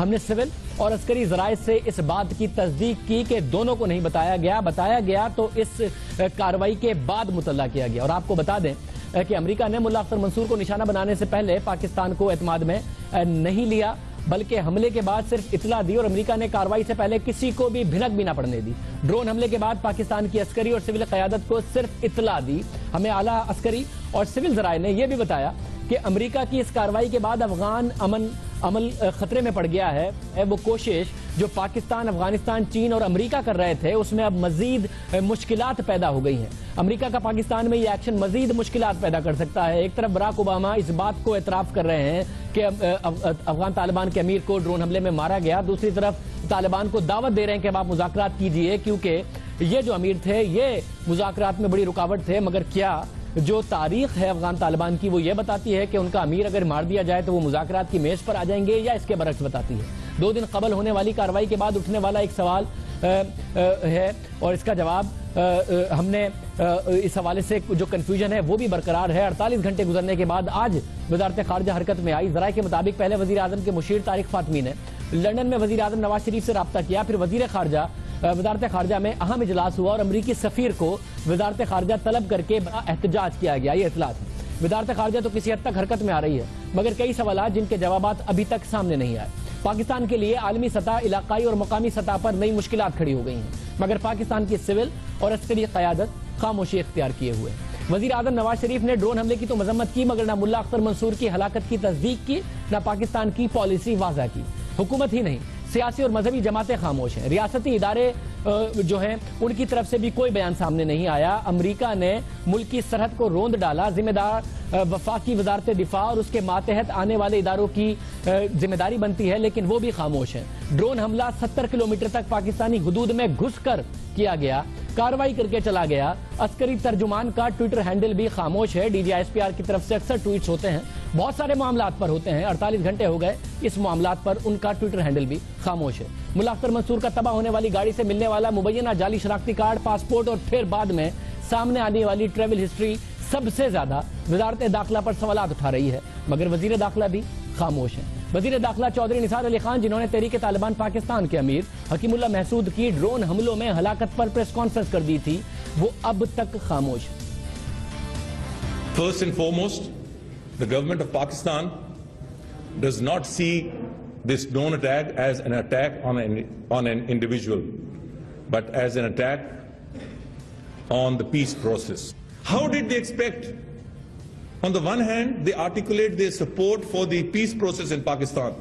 ہم نے سول اور عسکری ذرائع سے اس بات کی تصدیق کی کہ دونوں کو نہیں بتایا گیا تو اس کارروائی کے بعد مطلع کیا گیا. اور آپ کو بتا دیں کہ امریکہ نے ملا اختر منصور کو نشانہ بنانے سے پہلے پاکستان کو اعتماد میں نہیں لیا، بلکہ حملے کے بعد صرف اطلاع دی، اور امریکہ نے کارروائی سے پہلے کسی کو بھی بھنک بھی نہ پڑنے دی. ڈرون حملے کے بعد پاکستان کی عسکری اور سول قیادت کو صرف اطلاع دی. ہمیں اعلیٰ عسکری اور سول ذرائع نے یہ بھی بتایا کہ امریکہ کی اس کارروائی کے بعد افغان عمل خطرے میں پڑ گیا ہے. وہ کوشش جو پاکستان، افغانستان، چین اور امریکہ کر رہے تھے اس میں اب مزید مشکلات پیدا ہو گئی ہیں. امریکہ کا پاکستان میں یہ ایکشن مزید مشکلات پیدا کر سکتا ہے. ایک طرف براک اوباما اس بات کو اعتراف کر رہے ہیں کہ افغان طالبان کے امیر کو ڈرون حملے میں مارا گیا، دوسری طرف طالبان کو دعوت دے رہے ہیں کہ آپ مذاکرات کیجئے کیونکہ یہ جو امیر تھے یہ مذاکرات میں بڑی رکاوٹ تھے. مگر کیا جو تاریخ ہے افغان طالبان کی وہ یہ بتاتی ہے کہ ان کا امیر اگر مار دیا جائے تو وہ مذاکرات کی میز پر آ جائیں گے، یا اس کے برعکس بتاتی ہے؟ 2 دن قبل ہونے والی کارروائی کے بعد اٹھنے والا ایک سوال ہے اور اس کا جواب ہم نے اس حوالے سے جو کنفیوژن ہے وہ بھی برقرار ہے. 48 گھنٹے گزرنے کے بعد آج وزارت خارجہ حرکت میں آئی. ذرائع کے مطابق پہلے وزیر اعظم کے مشیر طارق فاطمی نے لندن میں وزیر اعظم نواز شریف سے رابطہ کیا، پھر وزارت خارجہ میں اہم اجلاس ہوا اور امریکی سفیر کو وزارت خارجہ طلب کر کے احتجاج کیا گیا. یہ اطلاعات ہیں. وزارت خارجہ تو کسی حد تک حرکت میں آ رہی ہے، مگر کئی سوالات جن کے جوابات ابھی تک سامنے نہیں آئے. پاکستان کے لیے عالمی سطح، علاقائی اور مقامی سطح پر نئی مشکلات کھڑی ہو گئی ہیں، مگر پاکستان کی سول اور عسکری قیادت خاموشی اختیار کیے ہوئے. وزیر اعظم نواز شریف نے ڈرون حملے کی تو مذمت کی، مگر نہ ملا اختر منصور کی ہلاکت کی تصدیق کی، نہ پاکستان کی پالیسی واضح کی. حکومت ہی نہیں، سیاسی اور مذہبی جماعتیں خاموش ہیں. ریاستی ادارے جو ہیں ان کی طرف سے بھی کوئی بیان سامنے نہیں آیا. امریکہ نے ملک کی سرحد کو روند ڈالا. ذمہ دار وفاقی وزارت دفاع اور اس کے ماتحت آنے والے اداروں کی ذمہ داری بنتی ہے، لیکن وہ بھی خاموش ہیں. ڈرون حملہ 70 کلومیٹر تک پاکستانی حدود میں گھس کر کیا گیا، کارروائی کر کے چلا گیا. عسکری ترجمان کا ٹویٹر ہینڈل بھی خاموش ہے. D G I S P R کی طرف سے اکثر ٹویٹس ہوتے ہیں، بہت سارے معاملات پر ہوتے ہیں. 48 گھنٹے ہو گئے اس معاملات پر ان کا ٹویٹر ہینڈل بھی خاموش ہے. ملا اختر منصور کا تباہ ہونے والی گاڑی سے ملنے والا مبینہ جعلی شناختی کارڈ، پاسپورٹ اور پھر بعد میں سامنے آنے والی ٹریول ہسٹری سب سے زیادہ وزارت داخلہ پر سوالات اٹھا رہی ہے، مگر وزیر داخلہ بھی خاموش ہیں. وزیر داخلہ چودھری نثار علی خان، جنہوں نے تحریک طالبان پاکستان کے امیر حکیم اللہ محسود کی ڈرون حملوں میں ہلاکت پر پریس کانفرنس کر دی تھی، وہ اب تک خاموش ہیں. First and foremost, the government of Pakistan does not see this drone attack as an attack on an individual, but as an attack on the peace process. How did they expect? On the one hand, they articulate their support for the peace process in Pakistan,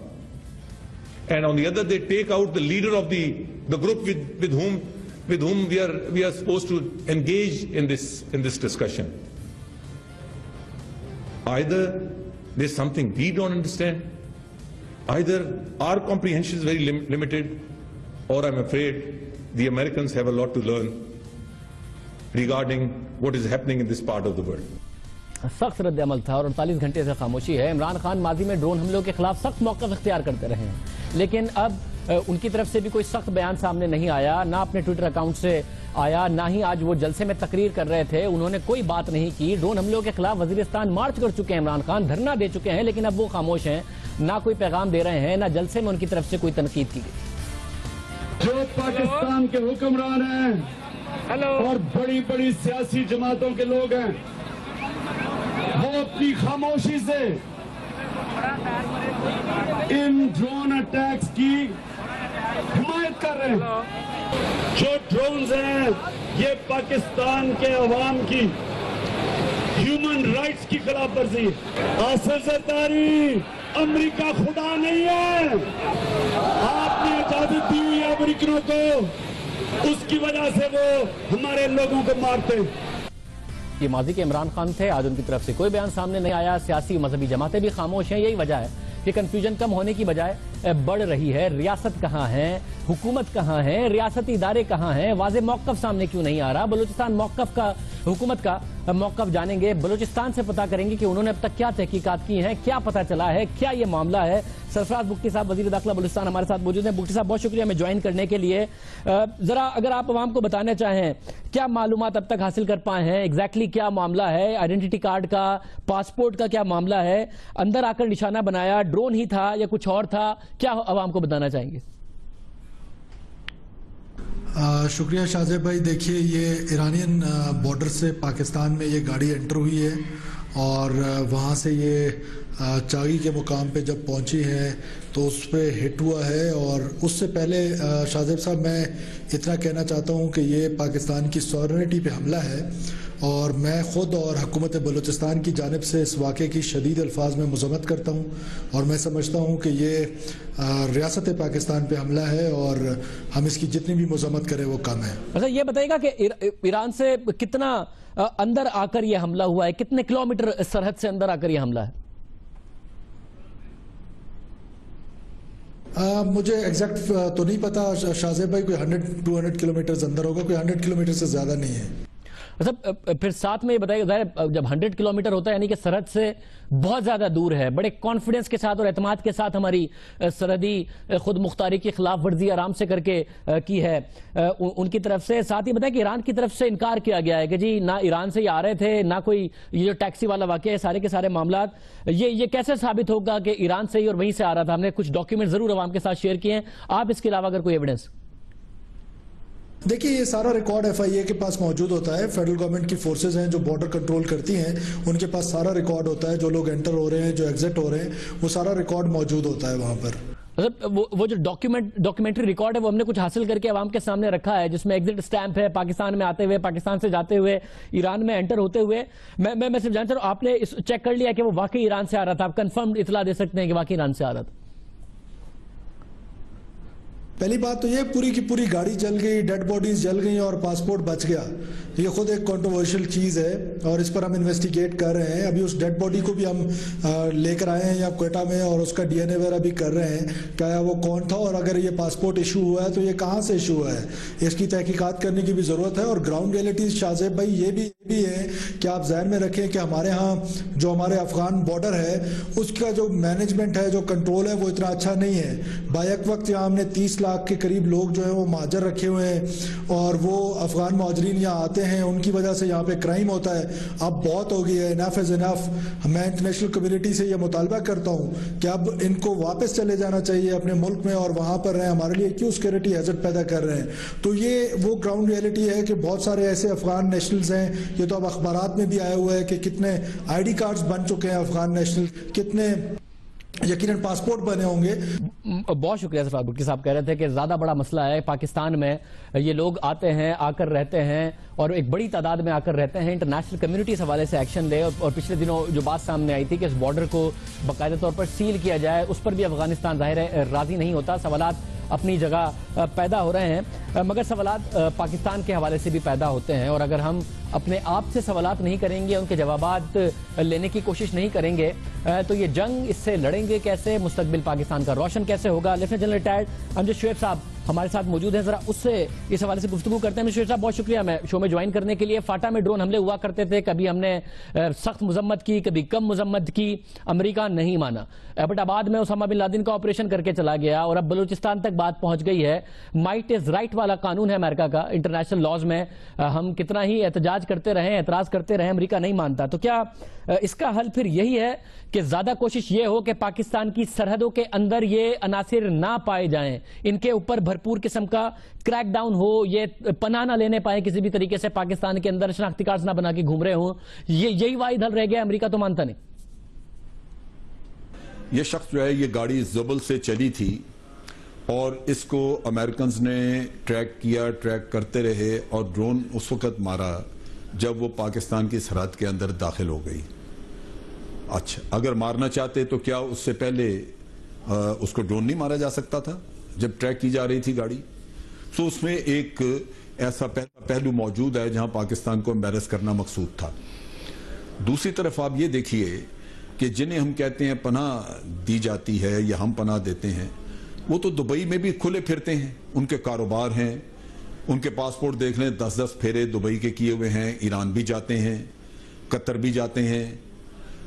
and on the other, they take out the leader of the group with whom we are supposed to engage in this discussion. Either there's something we don't understand, either our comprehension is very limited, or I'm afraid the Americans have a lot to learn regarding what is happening in this part of the world. سخت رد عمل تھا اور 48 گھنٹے سے خاموشی ہے. عمران خان ماضی میں ڈرون حملوں کے خلاف سخت موقف اختیار کرتے رہے ہیں، لیکن اب ان کی طرف سے بھی کوئی سخت بیان سامنے نہیں آیا، نہ اپنے ٹویٹر اکاؤنٹ سے آیا، نہ ہی آج وہ جلسے میں تقریر کر رہے تھے انہوں نے کوئی بات نہیں کی. ڈرون حملوں کے خلاف وزیرستان مارچ کر چکے ہیں عمران خان، دھرنا دے چکے ہیں، لیکن اب وہ خاموش ہیں، نہ کوئی پیغام دے رہے ہیں، نہ جلسے میں ان کی طرف سے کوئی تنقید کی گئی. جو پاکستان کے حکمران ہیں اور بڑی بڑی سیاسی جماعتوں کے لوگ ہیں، وہ اپنی خاموشی سے ان ڈرون اٹیکس کی حمایت کر رہے ہیں. جو ڈرونز ہیں یہ پاکستان کے عوام کی ہیومن رائٹس کی خلاف ورزی. آصف زرداری، امریکہ خدا نہیں ہے. آپ نے اجازت دی ہوئی ہے امریکنوں کو، اس کی وجہ سے وہ ہمارے لوگوں کو مارتے. یہ ماضی کے عمران خان تھے، آج ان کی طرف سے کوئی بیان سامنے نہیں آیا. سیاسی و مذہبی جماعتیں بھی خاموش ہیں. یہی وجہ ہے کہ کنفیوژن کم ہونے کی بجائے بڑھ رہی ہے. ریاست کہاں ہے، حکومت کہاں ہے، ریاستی ادارے کہاں ہیں، واضح موقف سامنے کیوں نہیں آ رہا. بلوچستان موقف کا، حکومت کا موقف جانیں گے, بلوچستان سے پتہ کریں گے کہ انہوں نے اب تک کیا تحقیقات کی ہیں, کیا پتہ چلا ہے, کیا یہ معاملہ ہے. سرفراز بگٹی صاحب وزیر داخلہ بلوچستان ہمارے ساتھ موجود ہیں. بگٹی صاحب بہت شکریہ ہمیں جوائن کرنے کے لیے. ذرا اگر آپ عوام کو بتانا چاہیں کیا معلومات اب تک حاصل کر پائے ہیں, ایگزیکٹلی کیا معاملہ ہے, آئیڈینٹی کارڈ کا, پاسپورٹ کا کیا معاملہ ہے, اندر آ کر نشانہ بنایا ڈرون ہی تھا یا کچھ اور تھا, کیا عوام کو بتانا چاہیں گے؟ شکریہ شاہزیب بھائی. دیکھیے یہ ایرانین بارڈر سے پاکستان میں یہ گاڑی انٹر ہوئی ہے اور وہاں سے یہ چاگی کے مقام پہ جب پہنچی ہے تو اس پہ ہٹ ہوا ہے. اور اس سے پہلے شاہزیب صاحب میں اتنا کہنا چاہتا ہوں کہ یہ پاکستان کی سوورنٹی پہ حملہ ہے اور میں خود اور حکومت بلوچستان کی جانب سے اس واقعے کی شدید الفاظ میں مذمت کرتا ہوں اور میں سمجھتا ہوں کہ یہ ریاست پاکستان پہ حملہ ہے اور ہم اس کی جتنی بھی مذمت کریں وہ کم ہے. اچھا یہ بتائیے گا کہ ایران سے کتنا اندر آ کر یہ حملہ ہوا ہے, کتنے کلومیٹر سرحد سے اندر آ کر یہ حملہ ہے؟ مجھے ایگزیکٹ تو نہیں پتا شاہزیب بھائی, کوئی 100-200 کلومیٹر اندر ہوگا, کوئی 100 کلومیٹر سے زیادہ نہیں ہے. اچھا پھر ساتھ میں یہ بتائیے گا جب 100 کلومیٹر ہوتا ہے یعنی کہ سرحد سے بہت زیادہ دور ہے, بڑے کانفیڈنس کے ساتھ اور اعتماد کے ساتھ ہماری سرحدی خود مختاری کی خلاف ورزی آرام سے کر کے کی ہے ان کی طرف سے. ساتھ ہی بتائیں کہ ایران کی طرف سے انکار کیا گیا ہے کہ جی نہ ایران سے یہ آ رہے تھے نہ کوئی یہ جو ٹیکسی والا واقعہ ہے, سارے کے سارے معاملات یہ کیسے ثابت ہوگا کہ ایران سے ہی اور وہیں سے آ رہا تھا؟ ہم نے کچھ ڈاکیومنٹ ضرور عوام کے ساتھ شیئر کیے ہیں, آپ اس کے علاوہ اگر کوئی ایویڈنس. دیکھیے یہ سارا ریکارڈ ایف آئی اے کے پاس موجود ہوتا ہے. فیڈرل گورنمنٹ کی فورسز ہیں جو بارڈر کنٹرول کرتی ہیں, ان کے پاس سارا ریکارڈ ہوتا ہے. جو لوگ انٹر ہو رہے ہیں, جو ایگزٹ ہو رہے ہیں, وہ سارا ریکارڈ موجود ہوتا ہے وہاں پر. وہ جو ڈاکیومنٹری ریکارڈ ہے وہ ہم نے کچھ حاصل کر کے عوام کے سامنے رکھا ہے جس میں ایگزٹ سٹیمپ ہے, پاکستان میں آتے ہوئے, پاکستان سے جاتے ہوئے, ایران میں انٹر ہوتے ہوئے. میں صرف جانتا ہوں آپ نے چیک کر لیا کہ وہ واقعی ایران سے آ رہا تھا, آپ کنفرم اطلاع دے سکتے ہیں کہ واقعی ایران سے آ رہا تھا؟ پہلی بات تو یہ پوری کی پوری گاڑی جل گئی, ڈیڈ باڈیز جل گئی اور پاسپورٹ بچ گیا. یہ خود ایک کنٹروورشل چیز ہے اور اس پر ہم انویسٹیگیٹ کر رہے ہیں. ابھی اس ڈیڈ باڈی کو بھی ہم لے کر آئے ہیں یا کوئٹہ میں اور اس کا ڈی این اے وغیرہ بھی کر رہے ہیں کیا وہ کون تھا اور اگر یہ پاسپورٹ ایشو ہوا ہے تو یہ کہاں سے ایشو ہوا ہے, اس کی تحقیقات کرنے کی بھی ضرورت ہے. اور گراؤنڈ ریئلٹیز شاہزیب بھائی یہ بھی ہے کہ آپ ذہن میں رکھیں کہ ہمارے ہاں جو ہمارے افغان بارڈر ہے اس کا جو مینجمنٹ ہے, جو کنٹرول ہے, وہ اتنا اچھا نہیں ہے. بیک وقت یہاں ہم نے 30 لاکھ کے قریب لوگ جو ہیں وہ مہاجر رکھے ہوئے ہیں اور وہ افغان مہاجرین یہاں آتے ہیں, ان کی وجہ سے یہاں پہ کرائم ہوتا ہے. اب بہت ہو گئی ہے, انف از انف. میں انٹرنیشنل کمیونٹی سے یہ مطالبہ کرتا ہوں کہ اب ان کو واپس چلے جانا چاہیے اپنے ملک میں اور وہاں پر رہیں. ہمارے لیے کیوں سیکورٹی ہیزرڈ پیدا کر رہے ہیں؟ تو یہ وہ گراؤنڈ ریئلٹی ہے کہ بہت سارے ایسے افغان نیشنلز ہیں, یہ تو اب اخبارات میں بھی آیا ہوا ہے کہ کتنے آئی ڈی کارڈز بن چکے ہیں افغان نیشنل, کتنے یقیناً پاسپورٹ بنے ہوں گے. بہت شکریہ سرفراز بگٹی صاحب. کہہ رہے تھے کہ زیادہ بڑا مسئلہ ہے پاکستان میں, یہ لوگ آتے ہیں, آ کر رہتے ہیں اور ایک بڑی تعداد میں آ کر رہتے ہیں. انٹرنیشنل کمیونٹی اس حوالے سے ایکشن لے اور پچھلے دنوں جو بات سامنے آئی تھی کہ اس بارڈر کو باقاعدہ طور پر سیل کیا جائے, اس پر بھی افغانستان ظاہر ہے راضی نہیں ہوتا. سوالات اپنی جگہ پیدا ہو رہے ہیں مگر سوالات پاکستان کے حوالے سے بھی پیدا ہوتے ہیں اور اگر ہم اپنے آپ سے سوالات نہیں کریں گے, ان کے جوابات لینے کی کوشش نہیں کریں گے تو یہ جنگ اس سے لڑیں گے کیسے, مستقبل پاکستان کا روشن کیسے ہوگا؟ لیفٹیننٹ جنرل ریٹائرڈ امجد شعیب صاحب ہمارے ساتھ موجود ہیں, ذرا اس سے اس حوالے سے گفتگو کرتے ہیں. شعیب صاحب بہت شکریہ میں شو میں جوائن کرنے کے لیے. فاٹا میں ڈرون حملے ہوا کرتے تھے, کبھی ہم نے سخت مذمت کی, کبھی کم مذمت کی, امریکہ نہیں مانا. ایبٹ آباد میں اسامہ بن لادن کا آپریشن کر کے چلا گیا اور اب بلوچستان تک بات پہنچ گئی ہے. مائٹ از رائٹ والا قانون ہے امریکہ کا, انٹرنیشنل لاز میں ہم کتنا ہی احتجاج کرتے رہیں, اعتراض کرتے رہیں, امریکہ نہیں مانتا. تو کیا اس کا حل پھر یہی ہے کہ زیادہ کوشش یہ ہو کہ پاکستان کی سرحدوں کے اندر یہ عناصر نہ پائے جائیں, ان کے اوپر بھرپور قسم کا کریک ڈاؤن ہو, یہ پناہ نہ لینے پائیں کسی بھی طریقے سے, پاکستان کے اندر شناختی کارڈز نہ بنا کے گھوم رہے ہوں, یہی واحد حل رہ گیا؟ امریکہ تو مانتا نہیں. یہ شخص جو ہے یہ گاڑی زبل سے چلی تھی اور اس کو امریکنز نے ٹریک کیا, ٹریک کرتے رہے اور ڈرون اس وقت مارا جب وہ پاکستان کی سرحد کے اندر داخل ہو گئی. اچھا اگر مارنا چاہتے تو کیا اس سے پہلے اس کو ڈرون نہیں مارا جا سکتا تھا جب ٹریک کی جا رہی تھی گاڑی؟ تو اس میں ایک ایسا پہلو موجود ہے جہاں پاکستان کو امبیرس کرنا مقصود تھا. دوسری طرف آپ یہ دیکھیے کہ جنہیں ہم کہتے ہیں پناہ دی جاتی ہے یا ہم پناہ دیتے ہیں, وہ تو دبئی میں بھی کھلے پھرتے ہیں, ان کے کاروبار ہیں, ان کے پاسپورٹ دیکھ لیں 10-10 پھیرے دبئی کے کیے ہوئے ہیں, ایران بھی جاتے ہیں. قطر بھی جاتے ہیں.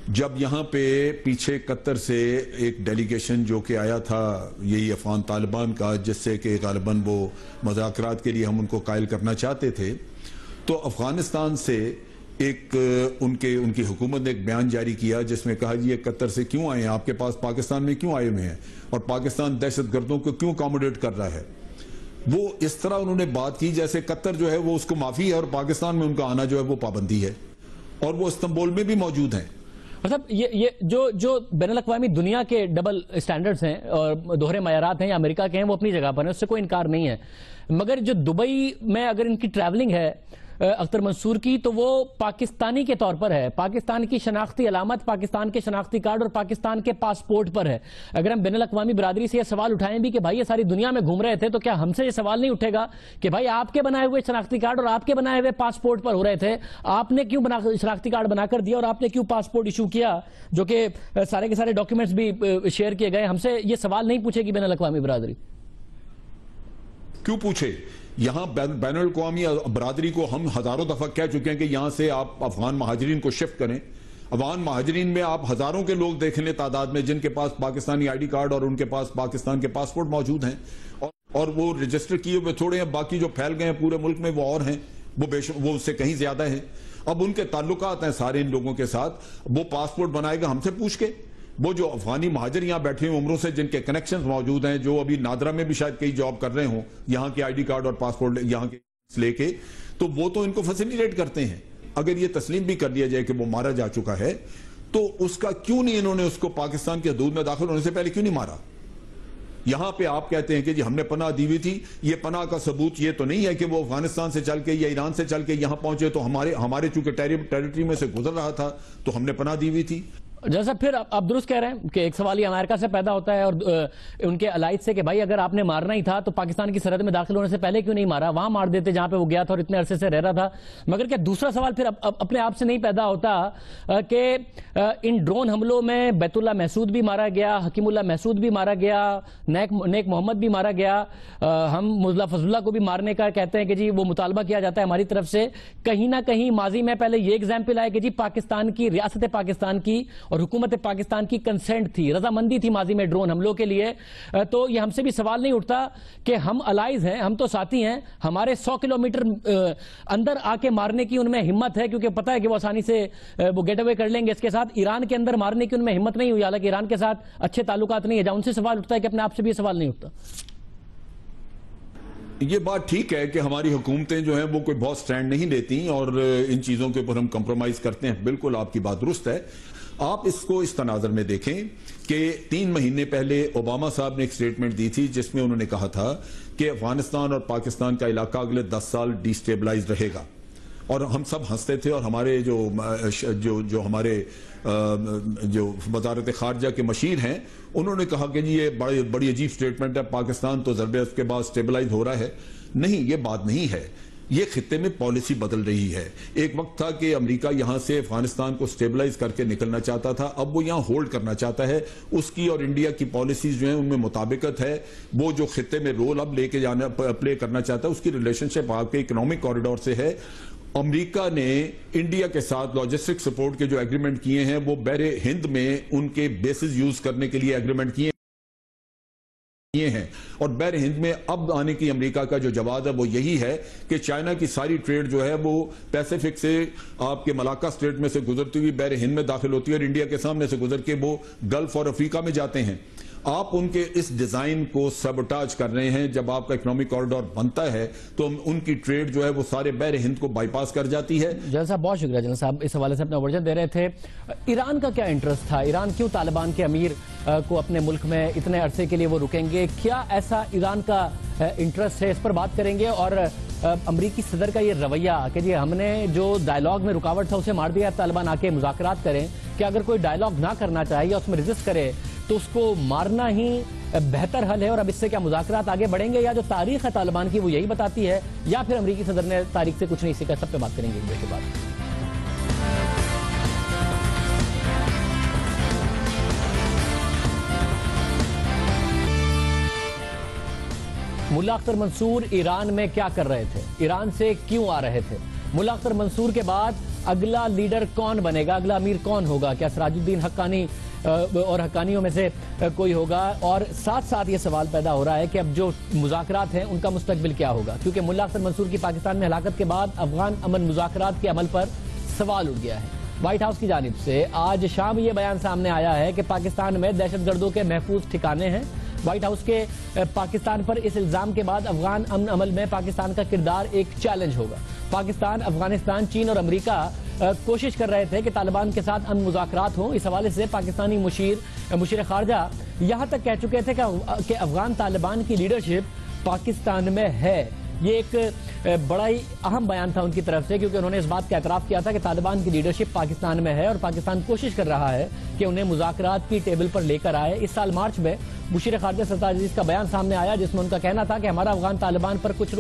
جب یہاں پہ پیچھے قطر سے ایک ڈیلیگیشن جو کہ آیا تھا یہی افغان طالبان کا، جس سے کہ غالباً وہ مذاکرات کے لیے ہم ان کو قائل کرنا چاہتے تھے، تو افغانستان سے ایک ان کی حکومت نے ایک بیان جاری کیا جس میں کہا جی یہ قطر سے کیوں آئے ہیں، آپ کے پاس پاکستان میں کیوں آئے ہوئے ہیں، اور پاکستان دہشت گردوں کو کیوں اکاموڈیٹ کر رہا ہے. وہ اس طرح انہوں نے بات کی جیسے قطر جو ہے وہ اس کو معافی ہے اور پاکستان میں ان کا آنا جو ہے وہ پابندی ہے، اور وہ استنبول میں بھی موجود ہیں. مطلب یہ جو بین الاقوامی دنیا کے ڈبل اسٹینڈرڈز ہیں اور دوہرے معیارات ہیں یا امریکہ کے ہیں، وہ اپنی جگہ پر ہیں، اس سے کوئی انکار نہیں ہے. مگر جو دبئی میں اگر ان کی ٹریولنگ ہے اختر منصور کی، تو وہ پاکستانی کے طور پر ہے، پاکستان کی شناختی علامت، پاکستان کے شناختی کارڈ اور پاکستان کے پاسپورٹ پر ہے. اگر ہم بین الاقوامی برادری سے یہ سوال اٹھائیں بھی کہ بھائی یہ ساری دنیا میں گھوم رہے تھے، تو کیا ہم سے یہ سوال نہیں اٹھے گا کہ بھائی آپ کے بنائے ہوئے شناختی کارڈ اور آپ کے بنائے ہوئے پاسپورٹ پر ہو رہے تھے، آپ نے کیوں شناختی کارڈ بنا کر دیا اور آپ نے کیوں پاسپورٹ ایشو کیا، جو کہ سارے کے سارے ڈاکیومنٹس بھی شیئر کیے گئے. ہم سے یہ سوال نہیں پوچھے گی بین الاقوامی برادری؟ کیوں پوچھے؟ یہاں بین الاقوامی برادری کو ہم ہزاروں دفعہ کہہ چکے ہیں کہ یہاں سے آپ افغان مہاجرین کو شفٹ کریں. افغان مہاجرین میں آپ ہزاروں کے لوگ دیکھ لیں تعداد میں جن کے پاس پاکستانی آئی ڈی کارڈ اور ان کے پاس پاکستان کے پاسپورٹ موجود ہیں، اور وہ رجسٹر کیے ہوئے تھوڑے ہیں، باقی جو پھیل گئے ہیں پورے ملک میں وہ اور ہیں، وہ اس سے کہیں زیادہ ہیں. اب ان کے تعلقات ہیں سارے ان لوگوں کے ساتھ، وہ پاسپورٹ بنائے گا ہم سے پوچھ کے. وہ جو افغانی مہاجر یہاں بیٹھے ہیں عمروں سے جن کے کنیکشنز موجود ہیں، جو ابھی نادرا میں بھی شاید کئی جاب کر رہے ہوں یہاں کے آئی ڈی کارڈ اور پاسپورٹ یہاں کے لے کے، تو وہ تو ان کو فیسیلیٹیٹ کرتے ہیں. اگر یہ تسلیم بھی کر لیا جائے کہ وہ مارا جا چکا ہے، تو اس کا کیوں نہیں انہوں نے اس کو پاکستان کے حدود میں داخل ہونے سے پہلے کیوں نہیں مارا؟ یہاں پہ آپ کہتے ہیں کہ جی ہم نے پناہ دی ہوئی تھی، یہ پناہ کا ثبوت یہ تو نہیں ہے کہ وہ افغانستان سے چل کے یا ایران سے چل کے یہاں پہنچے، تو ہمارے چونکہ ٹیریٹری میں سے گزر رہا تھا تو ہم نے پناہ دی ہوئی تھی. جیسا پھر آپ درست کہہ رہے ہیں کہ ایک سوال یہ امریکہ سے پیدا ہوتا ہے اور ان کے الائٹ سے کہ بھائی اگر آپ نے مارنا ہی تھا تو پاکستان کی سرحد میں داخل ہونے سے پہلے کیوں نہیں مارا، وہاں مار دیتے جہاں پہ وہ گیا تھا اور اتنے عرصے سے رہ رہا تھا. مگر کیا دوسرا سوال پھر اپنے آپ سے نہیں پیدا ہوتا کہ ان ڈرون حملوں میں بیت اللہ محسود بھی مارا گیا، حکیم اللہ محسود بھی مارا گیا، نیک محمد بھی مارا گیا، ہم مزدہ فضل اللہ کو بھی مارنے کا کہتے ہیں کہ جی وہ مطالبہ کیا جاتا ہے ہماری طرف سے. کہیں نہ کہیں ماضی میں پہلے یہ ایگزامپل آئے کہ جی پاکستان کی ریاست پاکستان کی اور حکومت پاکستان کی کنسنٹ تھی، رضامندی تھی ماضی میں ڈرون حملوں کے لیے. تو یہ ہم سے بھی سوال نہیں اٹھتا کہ ہم الائز ہیں، ہم تو ساتھی ہیں، ہمارے 100 کلومیٹر اندر آ کے مارنے کی ان میں ہمت ہے کیونکہ پتہ ہے کہ وہ آسانی سے وہ گیٹ اوے کر لیں گے. اس کے ساتھ ایران کے اندر مارنے کی ان میں ہمت نہیں ہوئی، حالانکہ ایران کے ساتھ اچھے تعلقات نہیں ہے. جہاں ان سے سوال اٹھتا ہے کہ اپنے آپ سے بھی یہ سوال نہیں اٹھتا. یہ بات ٹھیک ہے کہ ہماری حکومتیں جو ہیں وہ کوئی بہت سٹینڈ نہیں لیتی اور ان چیزوں کے اوپر ہم کمپرومائز کرتے ہیں. بالکل آپ کی بات درست ہے. آپ اس کو اس تناظر میں دیکھیں کہ 3 مہینے پہلے اوباما صاحب نے ایک سٹیٹمنٹ دی تھی جس میں انہوں نے کہا تھا کہ افغانستان اور پاکستان کا علاقہ اگلے 10 سال ڈی سٹیبلائز رہے گا. اور ہم سب ہنستے تھے اور ہمارے جو ہمارے جو وزارت خارجہ کے مشیر ہیں انہوں نے کہا کہ جی یہ بڑی عجیب سٹیٹمنٹ ہے، پاکستان تو ضرب اس کے بعد سٹیبلائز ہو رہا ہے. نہیں، یہ بات نہیں ہے. یہ خطے میں پالیسی بدل رہی ہے. ایک وقت تھا کہ امریکہ یہاں سے افغانستان کو سٹیبلائز کر کے نکلنا چاہتا تھا، اب وہ یہاں ہولڈ کرنا چاہتا ہے. اس کی اور انڈیا کی پالیسیز جو ہیں ان میں مطابقت ہے. وہ جو خطے میں رول اب لے کے جانا پلے کرنا چاہتا ہے اس کی ریلیشن شپ آپ کے اکنامک کوریڈور سے ہے. امریکہ نے انڈیا کے ساتھ لاجسٹک سپورٹ کے جو ایگریمنٹ کیے ہیں وہ بحر ہند میں ان کے بیسز یوز کرنے کے لیے ایگریمنٹ کیے ہیں، اور بحر ہند میں اب آنے کی امریکہ کا جو جواز ہے وہ یہی ہے کہ چائنا کی ساری ٹریڈ جو ہے وہ پیسیفک سے آپ کے ملاکا اسٹریٹ میں سے گزرتی ہوئی بحر ہند میں داخل ہوتی ہے اور انڈیا کے سامنے سے گزر کے وہ گلف اور افریقہ میں جاتے ہیں. آپ ان کے اس ڈیزائن کو سبٹاج کر رہے ہیں. جب آپ کا اکنامک کوریڈور بنتا ہے تو ان کی ٹریڈ جو ہے وہ سارے بحر ہند کو بائی پاس کر جاتی ہے. جنرل صاحب بہت شکریہ. جنرل صاحب اس حوالے سے اپنا ورژن دے رہے تھے. ایران کا کیا انٹرسٹ تھا؟ ایران کیوں طالبان کے امیر کو اپنے ملک میں اتنے عرصے کے لیے وہ رکیں گے؟ کیا ایسا ایران کا انٹرسٹ ہے؟ اس پر بات کریں گے. اور امریکی صدر کا یہ رویہ کہ جی ہم نے جو ڈائلاگ میں رکاوٹ تھا اسے مار دیا، طالبان آ کے مذاکرات کریں، کہ اگر کوئی ڈائلاگ نہ کرنا چاہے یا اس میں ریزسٹ کرے تو اس کو مارنا ہی بہتر حل ہے، اور اب اس سے کیا مذاکرات آگے بڑھیں گے، یا جو تاریخ ہے طالبان کی وہ یہی بتاتی ہے، یا پھر امریکی صدر نے تاریخ سے کچھ نہیں سیکھا؟ سب پہ بات کریں گے ایک بریک کے بعد. ملا اختر منصور ایران میں کیا کر رہے تھے؟ ایران سے کیوں آ رہے تھے؟ ملا اختر منصور کے بعد اگلا لیڈر کون بنے گا, اگلا امیر کون ہوگا, کیا سراج الدین حقانی اور حقانیوں میں سے کوئی ہوگا؟ اور ساتھ ساتھ یہ سوال پیدا ہو رہا ہے کہ اب جو مذاکرات ہیں ان کا مستقبل کیا ہوگا, کیونکہ ملا اختر منصور کی پاکستان میں ہلاکت کے بعد افغان امن مذاکرات کے عمل پر سوال اٹھ گیا ہے. وائٹ ہاؤس کی جانب سے آج شام یہ بیان سامنے آیا ہے کہ پاکستان میں دہشت گردوں کے محفوظ ٹھکانے ہیں. وائٹ ہاؤس کے پاکستان پر اس الزام کے بعد افغان امن عمل میں پاکستان کا کردار ایک چیلنج ہوگا. پاکستان, افغانستان, چین اور امریکہ کوشش کر رہے تھے کہ طالبان کے ساتھ امن مذاکرات ہوں. اس حوالے سے پاکستانی مشیر خارجہ یہاں تک کہہ چکے تھے کہ افغان طالبان کی لیڈرشپ پاکستان میں ہے. یہ ایک بڑا ہی اہم بیان تھا ان کی طرف سے, کیونکہ انہوں نے اس بات کا اعتراف کیا تھا کہ طالبان کی لیڈرشپ پاکستان میں ہے اور پاکستان کوشش کر رہا ہے کہ انہیں مذاکرات کی ٹیبل پر لے کر آئے. اس سال مارچ میں مشیر خارجہ سرفراز عزیز کا بیان سامنے آیا جس میں ان کا کہنا تھا کہ ہمارا افغان طالبان پر کچھ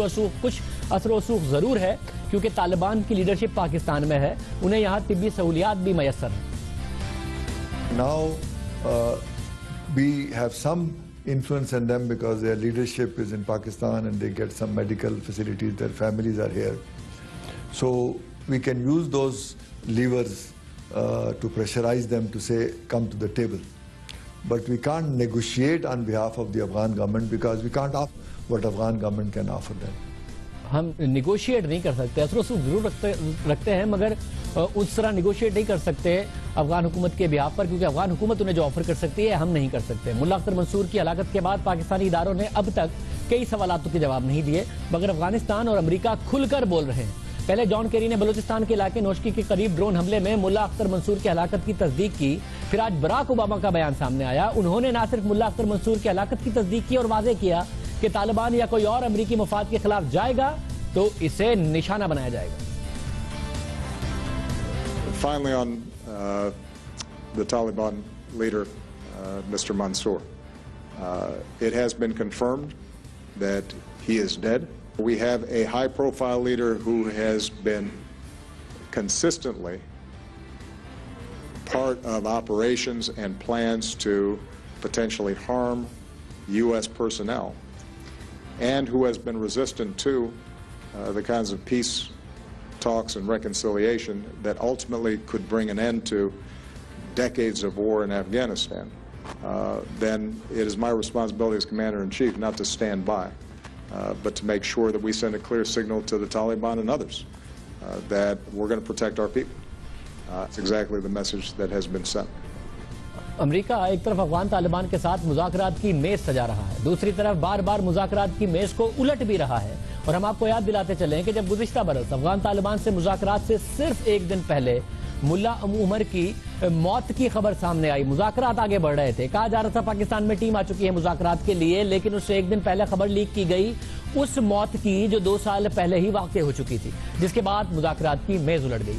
اثر و رسوخ ضرور ہے, کیونکہ طالبان کی لیڈرشپ پاکستان میں ہے, انہیں یہاں طبی سہولیات بھی میسر ہیں. Now we have some influence on them because their leadership is in Pakistan and they get some medical facilities, their families are here. So we can use those levers to pressurize them to say, come to the table. But we can't negotiate on behalf of the Afghan government because we can't offer what Afghan government can offer them. ہم negotiate نہیں کر سکتے, اثر و رسوخ ضرور رکھتے ہیں مگر اس طرح نیگوشیٹ نہیں کر سکتے افغان حکومت کے بیہاف پر, کیونکہ افغان حکومت انہیں جو آفر کر سکتی ہے ہم نہیں کر سکتے. ملا اختر منصور کی ہلاکت کے بعد پاکستانی اداروں نے اب تک کئی سوالاتوں کے جواب نہیں دیے, مگر افغانستان اور امریکہ کھل کر بول رہے ہیں. پہلے جان کیری نے بلوچستان کے علاقے نوشکی کے قریب ڈرون حملے میں ملا اختر منصور کی ہلاکت کی تصدیق کی. پھر آج براک اوباما کا بیان سامنے آیا, انہوں نے نہ صرف ملا اختر منصور کی ہلاکت کی تصدیق کی اور واضح کیا کہ طالبان یا کوئی اور امریکی مفاد کے خلاف جائے گا تو اسے نشانہ بنایا جائے گا. Finally on the Taliban leader, Mr. Mansour. It has been confirmed that he is dead. We have a high-profile leader who has been consistently part of operations and plans to potentially harm U.S. personnel, and who has been resistant to the kinds of peace talks and reconciliation that ultimately could bring an end to decades of war in Afghanistan. Then it is my responsibility as Commander-in-Chief not to stand by, but to make sure that we send a clear signal to the Taliban and others that we're going to protect our people. It's exactly the message that has been sent. امریکہ ایک طرف افغان طالبان کے ساتھ مذاکرات کی میز سجا رہا ہے, دوسری طرف بار بار مذاکرات کی میز کو الٹ بھی رہا ہے. اور ہم آپ کو یاد دلاتے چلیں کہ جب گزشتہ برس افغان طالبان سے مذاکرات سے صرف ایک دن پہلے ملا عمر کی موت کی خبر سامنے آئی, مذاکرات آگے بڑھ رہے تھے, کہا جا رہا تھا پاکستان میں ٹیم آ چکی ہے مذاکرات کے لیے, لیکن اس سے ایک دن پہلے خبر لیک کی گئی اس موت کی جو 2 سال پہلے ہی واقع ہو چکی تھی, جس کے بعد مذاکرات کی میز الٹ گئی.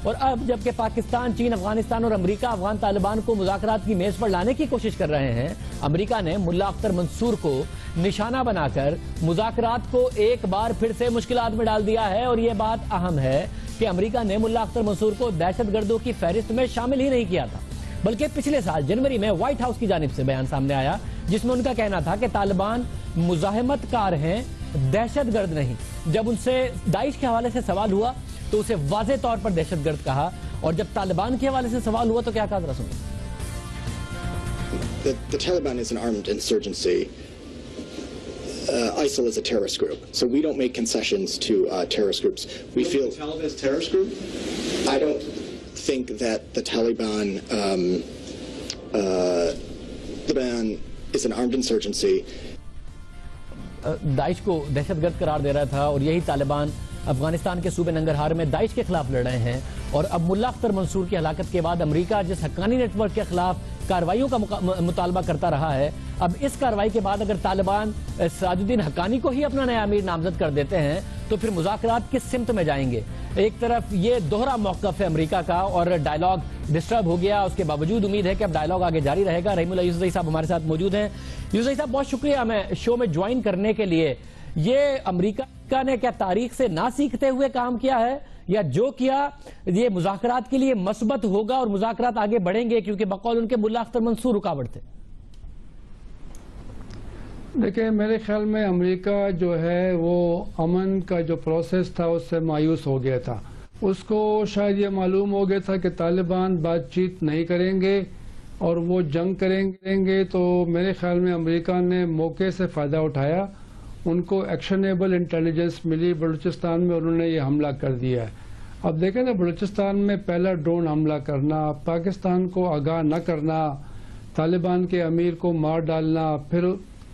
اور اب جبکہ پاکستان, چین, افغانستان اور امریکہ افغان طالبان کو مذاکرات کی میز پر لانے کی کوشش کر رہے ہیں, امریکہ نے ملا اختر منصور کو نشانہ بنا کر مذاکرات کو ایک بار پھر سے مشکلات میں ڈال دیا ہے. اور یہ بات اہم ہے کہ امریکہ نے ملا اختر منصور کو دہشت گردوں کی فہرست میں شامل ہی نہیں کیا تھا, بلکہ پچھلے سال جنوری میں وائٹ ہاؤس کی جانب سے بیان سامنے آیا جس میں ان کا کہنا تھا کہ طالبان مزاحمت کار ہیں, دہشت گرد نہیں. جب ان سے داعش کے حوالے سے سوال ہوا تو اسے واضح طور پر دہشت گرد کہا, اور جب طالبان کے حوالے سے سوال ہوا تو کیا کہا, ذرا سنیں. The Taliban is an armed insurgency. ISIL is a terrorist group, so we don't make concessions to terrorist groups. We feel the Taliban is a terrorist group. I don't think that the Taliban is an armed insurgency. داعش کو دہشت گرد قرار دے رہا تھا, اور یہی طالبان افغانستان کے صوبے ننگرہار میں داعش کے خلاف لڑ رہے ہیں. اور اب ملا اختر منصور کی ہلاکت کے بعد امریکہ جس حقانی نیٹ ورک کے خلاف کارروائیوں کا مطالبہ کرتا رہا ہے, اب اس کارروائی کے بعد اگر طالبان سراج الدین حقانی کو ہی اپنا نیا امیر نامزد کر دیتے ہیں تو پھر مذاکرات کس سمت میں جائیں گے. ایک طرف یہ دوہرا موقف ہے امریکہ کا, اور ڈائیلاگ ڈسٹرب ہو گیا, اس کے باوجود امید ہے کہ اب ڈائیلاگ آگے جاری رہے گا. رحیم اللہ یوسفزئی صاحب ہمارے ساتھ موجود ہیں. یوسفزئی صاحب بہت شکریہ ہمیں شو میں جوائن کرنے کے لیے. یہ امریکہ نے کیا تاریخ سے نہ سیکھتے ہوئے کام کیا ہے, یا جو کیا یہ مذاکرات کے لیے مثبت ہوگا اور مذاکرات آگے بڑھیں گے, کیونکہ بقول ان کے ملا اختر منصور رکاوٹ تھے؟ دیکھیں, میرے خیال میں امریکہ جو ہے وہ امن کا جو پروسیس تھا اس سے مایوس ہو گیا تھا. اس کو شاید یہ معلوم ہو گیا تھا کہ طالبان بات چیت نہیں کریں گے اور وہ جنگ کریں گے، تو میرے خیال میں امریکہ نے موقع سے فائدہ اٹھایا، ان کو ایکشنیبل انٹیلیجنس ملی بلوچستان میں، انہوں نے یہ حملہ کر دیا ہے۔ اب دیکھیں نا، بلوچستان میں پہلا ڈرون حملہ کرنا، پاکستان کو آگاہ نہ کرنا، طالبان کے امیر کو مار ڈالنا، پھر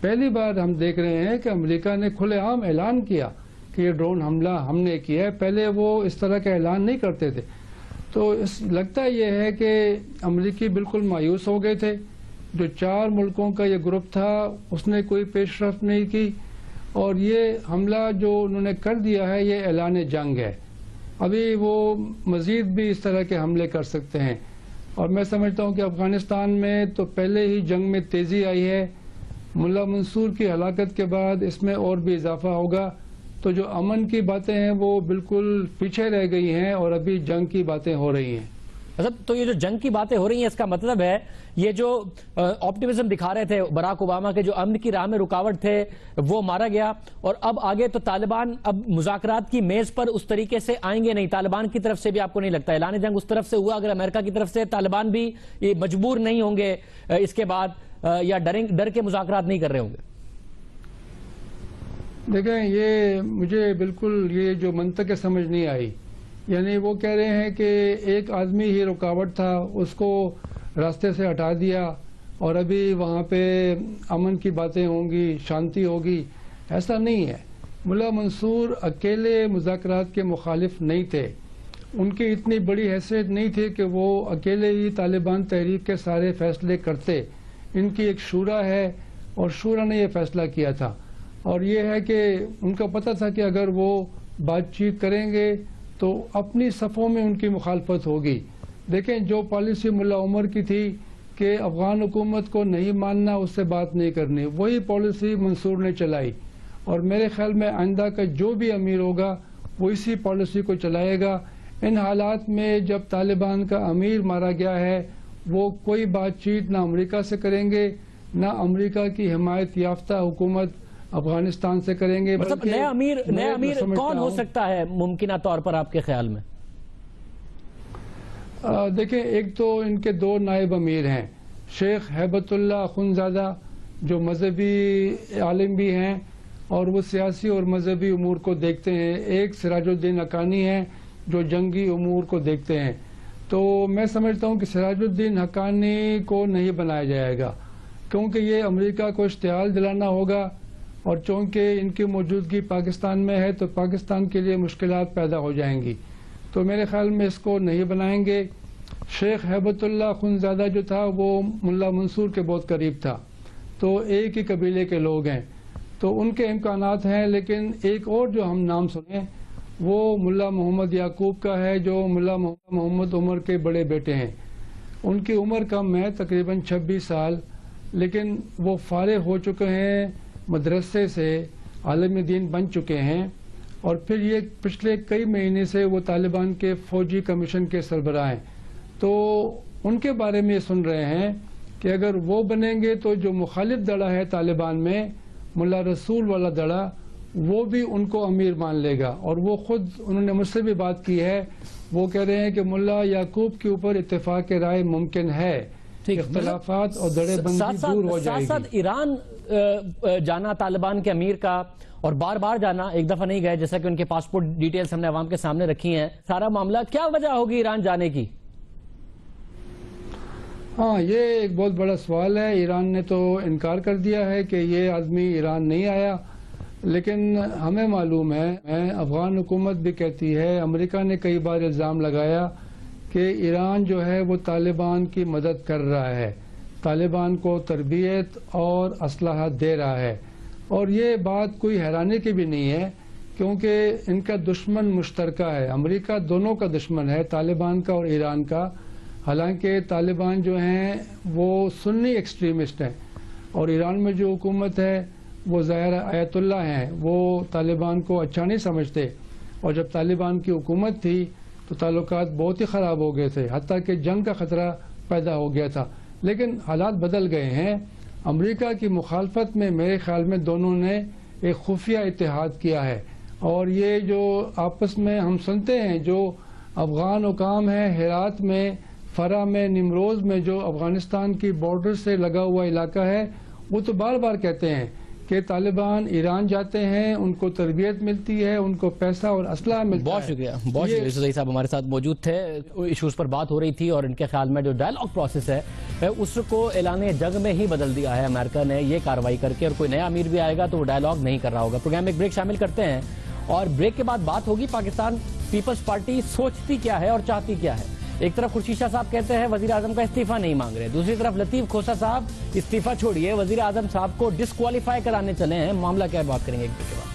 پہلی بار ہم دیکھ رہے ہیں کہ امریکہ نے کھلے عام اعلان کیا کہ یہ ڈرون حملہ ہم نے کیا ہے، پہلے وہ اس طرح کا اعلان نہیں کرتے تھے۔ تو لگتا یہ ہے کہ امریکی بالکل مایوس ہو گئے تھے، جو 4 ملکوں کا یہ گروپ تھا اس نے کوئی پیش رفت نہیں کی، اور یہ حملہ جو انہوں نے کر دیا ہے یہ اعلان جنگ ہے۔ ابھی وہ مزید بھی اس طرح کے حملے کر سکتے ہیں، اور میں سمجھتا ہوں کہ افغانستان میں تو پہلے ہی جنگ میں تیزی آئی ہے، ملا منصور کی ہلاکت کے بعد اس میں اور بھی اضافہ ہوگا، تو جو امن کی باتیں ہیں وہ بالکل پیچھے رہ گئی ہیں اور ابھی جنگ کی باتیں ہو رہی ہیں۔ تو یہ جو جنگ کی باتیں ہو رہی ہیں، اس کا مطلب ہے یہ جو آپٹیمزم دکھا رہے تھے براک اوباما کے، جو امن کی راہ میں رکاوٹ تھے وہ مارا گیا، اور اب آگے تو طالبان اب مذاکرات کی میز پر اس طریقے سے آئیں گے نہیں، طالبان کی طرف سے بھی آپ کو نہیں لگتا اعلان جنگ اس طرف سے ہوا؟ اگر امریکہ کی طرف سے طالبان بھی مجبور نہیں ہوں گے اس کے بعد، یا ڈر کے مذاکرات نہیں کر رہے ہوں گے؟ دیکھیں، یہ مجھے بالکل یہ جو منطق سمجھ نہیں آئی، یعنی وہ کہہ رہے ہیں کہ ایک آدمی ہی رکاوٹ تھا، اس کو راستے سے ہٹا دیا اور ابھی وہاں پہ امن کی باتیں ہوں گی، شانتی ہوگی۔ ایسا نہیں ہے، ملا منصور اکیلے مذاکرات کے مخالف نہیں تھے، ان کی اتنی بڑی حیثیت نہیں تھی کہ وہ اکیلے ہی طالبان تحریک کے سارے فیصلے کرتے، ان کی ایک شورا ہے اور شورا نے یہ فیصلہ کیا تھا، اور یہ ہے کہ ان کا پتہ تھا کہ اگر وہ بات چیت کریں گے تو اپنی صفوں میں ان کی مخالفت ہوگی۔ دیکھیں، جو پالیسی ملا عمر کی تھی کہ افغان حکومت کو نہیں ماننا، اس سے بات نہیں کرنی، وہی پالیسی منصور نے چلائی، اور میرے خیال میں آئندہ کا جو بھی امیر ہوگا وہ اسی پالیسی کو چلائے گا۔ ان حالات میں جب طالبان کا امیر مارا گیا ہے، وہ کوئی بات چیت نہ امریکہ سے کریں گے، نہ امریکہ کی حمایت یافتہ حکومت افغانستان سے کریں گے۔ مطلب نیا امیر کون ہو سکتا ہے ممکنہ طور پر آپ کے خیال میں؟ دیکھیں، ایک تو ان کے 2 نائب امیر ہیں، شیخ ہیبت اللہ اخندزادہ جو مذہبی عالم بھی ہیں اور وہ سیاسی اور مذہبی امور کو دیکھتے ہیں، ایک سراج الدین حقانی ہیں جو جنگی امور کو دیکھتے ہیں۔ تو میں سمجھتا ہوں کہ سراج الدین حقانی کو نہیں بنایا جائے گا، کیونکہ یہ امریکہ کو اشتعال دلانا ہوگا، اور چونکہ ان کی موجودگی پاکستان میں ہے تو پاکستان کے لیے مشکلات پیدا ہو جائیں گی، تو میرے خیال میں اس کو نہیں بنائیں گے۔ شیخ ہیبت اللہ اخندزادہ جو تھا وہ ملا منصور کے بہت قریب تھا، تو ایک ہی قبیلے کے لوگ ہیں، تو ان کے امکانات ہیں۔ لیکن ایک اور جو ہم نام سنیں وہ ملا محمد یعقوب کا ہے، جو ملا محمد عمر کے بڑے بیٹے ہیں۔ ان کی عمر کم ہے، تقریباً 26 سال، لیکن وہ فارغ ہو چکے ہیں مدرسے سے، عالم دین بن چکے ہیں، اور پھر یہ پچھلے کئی مہینے سے وہ طالبان کے فوجی کمیشن کے سربراہ ہیں، تو ان کے بارے میں یہ سن رہے ہیں کہ اگر وہ بنیں گے تو جو مخالف دڑا ہے طالبان میں، ملا رسول والا دڑا، وہ بھی ان کو امیر مان لے گا، اور وہ خود انہوں نے مجھ سے بھی بات کی ہے، وہ کہہ رہے ہیں کہ ملا یعقوب کے اوپر اتفاق رائے ممکن ہے، اختلافات اور دڑے بندی دور ہو جائے گی۔ ساتھ ایران جانا طالبان کے امیر کا، اور بار بار جانا، ایک دفعہ نہیں گئے، جیسا کہ ان کے پاسپورٹ ڈیٹیلز ہم نے عوام کے سامنے رکھی ہیں، سارا معاملہ کیا وجہ ہوگی ایران جانے کی؟ ہاں، یہ ایک بہت بڑا سوال ہے۔ ایران نے تو انکار کر دیا ہے کہ یہ آدمی ایران نہیں آیا، لیکن ہمیں معلوم ہے، افغان حکومت بھی کہتی ہے، امریکہ نے کئی بار الزام لگایا کہ ایران جو ہے وہ طالبان کی مدد کر رہا ہے، طالبان کو تربیت اور اسلحہ دے رہا ہے، اور یہ بات کوئی حیرانی کی بھی نہیں ہے، کیونکہ ان کا دشمن مشترکہ ہے، امریکہ دونوں کا دشمن ہے، طالبان کا اور ایران کا۔ حالانکہ طالبان جو ہیں وہ سنی ایکسٹریمسٹ ہیں، اور ایران میں جو حکومت ہے وہ ظاہر آیت اللہ ہیں، وہ طالبان کو اچھا نہیں سمجھتے، اور جب طالبان کی حکومت تھی تو تعلقات بہت ہی خراب ہو گئے تھے، حتیٰ کہ جنگ کا خطرہ پیدا ہو گیا تھا۔ لیکن حالات بدل گئے ہیں۔ امریکہ کی مخالفت میں میرے خیال میں دونوں نے ایک خفیہ اتحاد کیا ہے، اور یہ جو آپس میں ہم سنتے ہیں جو افغان حکام ہیں ہرات میں، فرا میں، نمروز میں، جو افغانستان کی بارڈر سے لگا ہوا علاقہ ہے، وہ تو بار بار کہتے ہیں کہ طالبان ایران جاتے ہیں، ان کو تربیت ملتی ہے، ان کو پیسہ اور اسلحہ ملتا ہے۔ بہت شکریہ یوسف زئی صاحب ہمارے ساتھ موجود تھے، ایشوز پر بات ہو رہی تھی، اور ان کے خیال میں جو ڈائیلاگ پروسیس ہے اس کو اعلان جنگ میں ہی بدل دیا ہے امریکہ نے یہ کارروائی کر کے، اور کوئی نیا امیر بھی آئے گا تو وہ ڈائیلاگ نہیں کر رہا ہوگا۔ پروگرام میں ایک بریک شامل کرتے ہیں، اور بریک کے بعد بات ہوگی پاکستان پیپلز پارٹی سوچتی کیا ہے اور چاہتی کیا ہے۔ ایک طرف خورشید شاہ صاحب کہتے ہیں وزیر اعظم کا استعفیٰ نہیں مانگ رہے، دوسری طرف لطیف کھوسہ صاحب استعفیٰ چھوڑیے وزیر اعظم صاحب کو ڈسکوالیفائی کرانے چلے ہیں۔ معاملہ کیا ہے، بات کریں گے ایک بریک کے بعد۔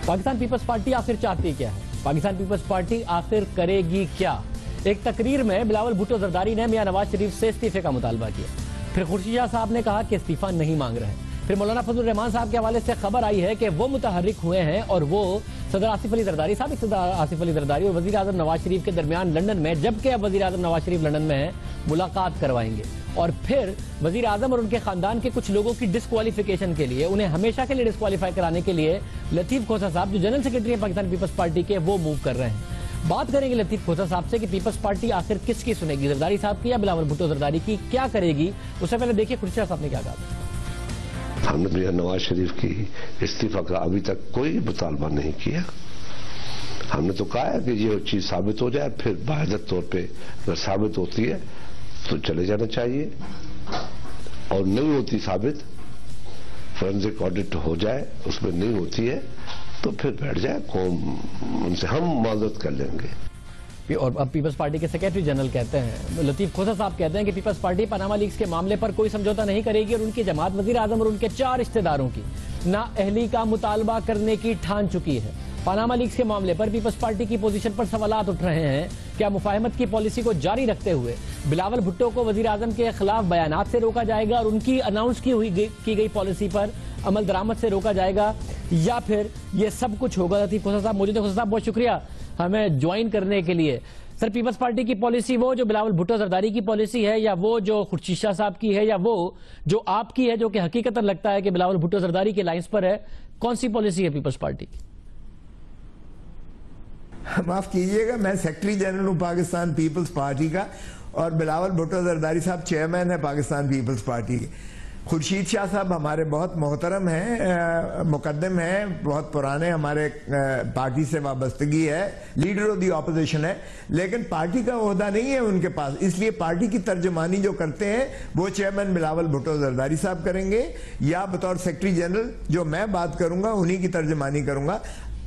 پاکستان پیپلز پارٹی آخر چاہتی کیا ہے؟ پاکستان پیپلز پارٹی آخر کرے گی کیا؟ ایک تقریر میں بلاول بھٹو زرداری نے میاں نواز شریف سے استعفے کا مطالبہ کیا، پھر خورشید شاہ صاحب نے کہا کہ استعفیٰ نہیں مانگ رہے، پھر مولانا فضل الرحمان صاحب کے حوالے سے خبر آئی ہے کہ وہ متحرک ہوئے ہیں اور وہ صدر آصف علی زرداری صاحب، صدر آصف علی زرداری اور وزیر اعظم نواز شریف کے درمیان لندن میں، جبکہ اب وزیر اعظم نواز شریف لندن میں ہیں، ملاقات کروائیں گے، اور پھر وزیر اعظم اور ان کے خاندان کے کچھ لوگوں کی ڈسکوالیفیکیشن کے لیے، انہیں ہمیشہ کے لیے ڈسکوالیفائی کرانے کے لیے لطیف کھوسہ صاحب جو جنرل سیکرٹری ہیں پاکستان پیپلز پارٹی کے، وہ موو کر رہے ہیں۔ بات کریں گے لطیف کھوسہ صاحب سے کہ پیپلز پارٹی آخر کس کی سنے گی، زرداری صاحب کی یا بلاول بھٹو زرداری کی، کیا کرے گی؟ اس سے پہلے دیکھیے خورشید صاحب نے کیا کہا۔ ہم نے نواز شریف کی استعفیٰ کا ابھی تک کوئی مطالبہ نہیں کیا، ہم نے تو کہا ہے کہ یہ چیز ثابت ہو جائے، پھر باہدت طور پہ اگر ثابت ہوتی ہے تو چلے جانا چاہیے، اور نہیں ہوتی ثابت، فورنزک آڈٹ ہو جائے، اس میں نہیں ہوتی ہے تو پھر بیٹھ جائے قوم، ان سے ہم معذرت کر لیں گے۔ اور اب پیپلز پارٹی کے سیکرٹری جنرل کہتے ہیں، لطیف کھوسہ صاحب کہتے ہیں کہ پیپلز پارٹی پاناما لیکس کے معاملے پر کوئی سمجھوتا نہیں کرے گی، اور ان کی جماعت وزیر اعظم اور ان کے 4 رشتہ داروں کی نااہلی کا مطالبہ کرنے کی ٹھان چکی ہے۔ پاناما لیکس کے معاملے پر پیپلز پارٹی کی پوزیشن پر سوالات اٹھ رہے ہیں، کیا مفاہمت کی پالیسی کو جاری رکھتے ہوئے بلاول بھٹو کو وزیر اعظم کے خلاف بیانات سے روکا جائے گا اور ان کی اناؤنس کی گئی پالیسی پر عمل درآمد سے روکا جائے گا، یا پھر یہ سب کچھ ہوگا؟ لطیف کھوسہ صاحب موجود ہیں۔ کھوسہ صاحب بہت شکریہ ہمیں جوائن کرنے کے لیے۔ سر، پیپلز پارٹی کی پالیسی وہ جو بلاول بھٹو زرداری کی پالیسی ہے، یا وہ جو خورشید شاہ صاحب کی ہے، یا وہ جو آپ کی ہے، جو کہ حقیقتاً لگتا ہے کہ بلاول بھٹو زرداری کے لائنز پر ہے؟ کون سی پالیسی ہے پیپلز پارٹی کی؟ معاف کیجئے گا، میں سیکرٹری جنرل ہوں پاکستان پیپلز پارٹی کا، اور بلاول بھٹو زرداری صاحب چیئرمین ہے پاکستان پیپلز پارٹی کے۔ خورشید شاہ صاحب ہمارے بہت محترم ہیں، مقدم ہیں، بہت پرانے ہمارے پارٹی سے وابستگی ہے، لیڈر آف دی اپوزیشن ہے، لیکن پارٹی کا عہدہ نہیں ہے ان کے پاس، اس لیے پارٹی کی ترجمانی جو کرتے ہیں وہ چیئرمین بلاول بھٹو زرداری صاحب کریں گے، یا بطور سیکرٹری جنرل جو میں بات کروں گا انہی کی ترجمانی کروں گا۔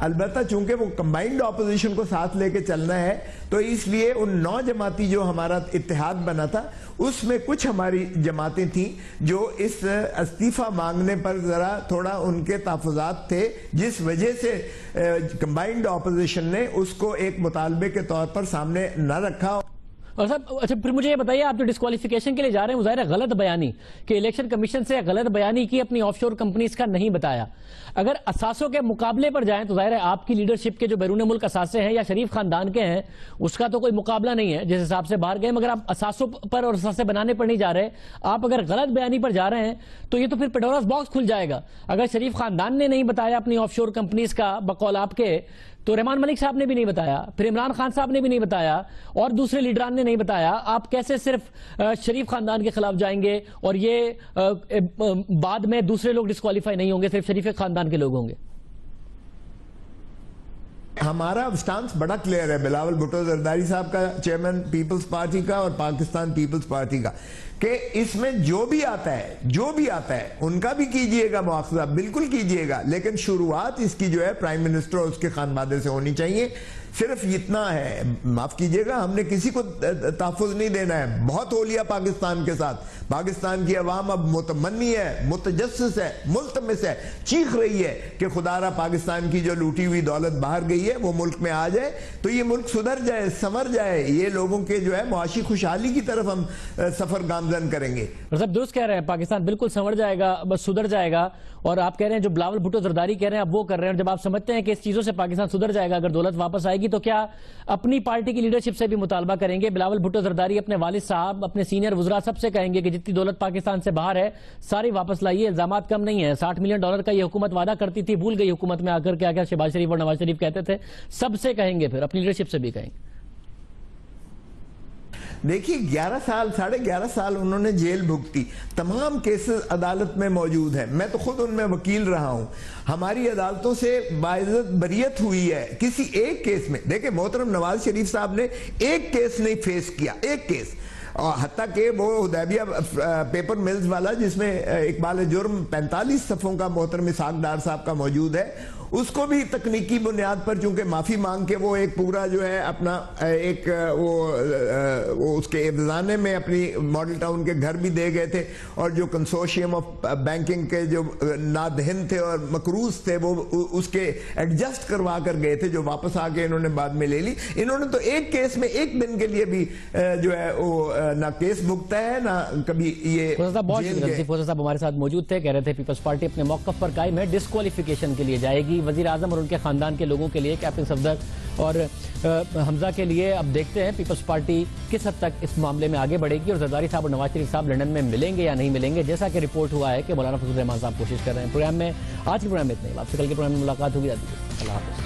البتہ چونکہ وہ کمبائنڈ اپوزیشن کو ساتھ لے کے چلنا ہے، تو اس لیے ان 9 جماعتی جو ہمارا اتحاد بنا تھا اس میں کچھ ہماری جماعتیں تھیں جو اس استعفیٰ مانگنے پر ذرا تھوڑا ان کے تحفظات تھے، جس وجہ سے کمبائنڈ اپوزیشن نے اس کو ایک مطالبے کے طور پر سامنے نہ رکھا۔ اور صاحب اچھا پھر مجھے یہ بتائیے، آپ جو ڈسکوالیفیکیشن کے لیے جا رہے ہیں، ظاہر ہے غلط بیانی کہ الیکشن کمیشن سے غلط بیانی کی، اپنی آف شور کمپنیز کا نہیں بتایا۔ اگر اثاثوں کے مقابلے پر جائیں تو ظاہر ہے آپ کی لیڈرشپ کے جو بیرون ملک اثاثے ہیں یا شریف خاندان کے ہیں، اس کا تو کوئی مقابلہ نہیں ہے جس حساب سے باہر گئے، مگر آپ اثاثوں پر اور اثاثے بنانے پر نہیں جا رہے، آپ اگر غلط بیانی پر جا رہے ہیں تو یہ تو پھر پنڈوراز باکس کھل جائے گا۔ اگر شریف خاندان نے نہیں بتایا اپنی آف شور کمپنیز کا بقول آپ کے، تو رحمان ملک صاحب نے بھی نہیں بتایا، پھر عمران خان صاحب نے بھی نہیں بتایا، اور دوسرے لیڈران نے نہیں بتایا، آپ کیسے صرف شریف خاندان کے خلاف جائیں گے اور یہ بعد میں دوسرے لوگ ڈسکوالیفائی نہیں ہوں گے، صرف شریف خاندان کے لوگ ہوں گے؟ ہمارا سٹانس بڑا کلیئر ہے بلاول بھٹو زرداری صاحب کا، چیئرمین پیپلز پارٹی کا اور پاکستان پیپلز پارٹی کا، کہ اس میں جو بھی آتا ہے ان کا بھی کیجئے گا مواخذہ، بالکل کیجئے گا، لیکن شروعات اس کی جو ہے پرائم منسٹر اور اس کے خانوادے سے ہونی چاہیے۔ صرف اتنا ہے، معاف کیجئے گا، ہم نے کسی کو تحفظ نہیں دینا ہے، بہت ہو لیا پاکستان کے ساتھ۔ پاکستان کی عوام اب متمنی ہے، متجسس ہے، ملتمس ہے، چیخ رہی ہے کہ خدا را پاکستان کی جو لوٹی ہوئی دولت باہر گئی ہے وہ ملک میں آ جائے، تو یہ ملک سدھر جائے، سنور جائے، یہ لوگوں کے جو ہے معاشی خوشحالی کی طرف ہم سفر گامزن کریں گے۔ سب درست کہہ رہے ہیں، پاکستان بالکل سنور جائے گا، بس سدھر جائے گا، اور آپ کہہ رہے ہیں جو بلاول بھٹو زرداری کہہ رہے ہیں اب وہ کر رہے ہیں، اور جب آپ سمجھتے ہیں کہ اس چیزوں سے پاکستان سدھر جائے گا، اگر دولت واپس آئے گی کی تو کیا اپنی پارٹی کی لیڈرشپ سے بھی مطالبہ کریں گے؟ بلاول بھٹو زرداری اپنے والد صاحب، اپنے سینئر وزراء سب سے کہیں گے کہ جتنی دولت پاکستان سے باہر ہے ساری واپس لائیے، الزامات کم نہیں ہیں۔ $60 ملین کا یہ حکومت وعدہ کرتی تھی، بھول گئی حکومت میں آ کر کے کیا شہباز شریف اور نواز شریف کہتے تھے، سب سے کہیں گے، پھر اپنی لیڈرشپ سے بھی کہیں گے۔ دیکھیے 11.5 سال انہوں نے جیل بھگتی، تمام کیسز عدالت میں موجود ہیں، میں تو خود ان میں وکیل رہا ہوں، ہماری عدالتوں سے باعزت بریت ہوئی ہے کسی ایک کیس میں۔ دیکھیں محترم نواز شریف صاحب نے ایک کیس نہیں فیس کیا، ایک کیس، اور حتیٰ کہ وہ حدیبیہ پیپر ملز والا جس میں اقبال جرم 45 صفحوں کا محترم اسحاق ڈار صاحب کا موجود ہے، اس کو بھی تکنیکی بنیاد پر چونکہ معافی مانگ کے وہ ایک پورا جو ہے اپنا ایک وہ اس کے افزانے میں اپنی ماڈل ٹاؤن کے گھر بھی دے گئے تھے، اور جو کنسورشیم آف بینکنگ کے جو نادہن تھے اور مقروض تھے وہ اس کے ایڈجسٹ کروا کر گئے تھے، جو واپس آ کے انہوں نے بعد میں لے لی۔ انہوں نے تو ایک کیس میں ایک دن کے لیے بھی جو ہے وہ نہ کیس بھگتا ہے نہ کبھی یہ فوزا صاحب ہمارے ساتھ موجود تھے، کہہ رہے تھے پیپلز پارٹی اپنے موقف پر قائم ہے، ڈسکوالیفیکیشن کے لیے جائے گی، وزیر اعظم اور ان کے خاندان کے لوگوں کے لیے، کیپٹن صفدر اور حمزہ کے لیے۔ اب دیکھتے ہیں پیپلز پارٹی کس حد تک اس معاملے میں آگے بڑھے گی، اور زرداری صاحب اور نواز شریف صاحب لندن میں ملیں گے یا نہیں ملیں گے، جیسا کہ رپورٹ ہوا ہے کہ مولانا فضل الرحمان صاحب کوشش کر رہے ہیں۔ پروگرام میں آج کے پروگرام میں اتنے ہی، آپ سے کل کے پروگرام میں ملاقات ہوگی۔ اللہ حافظ۔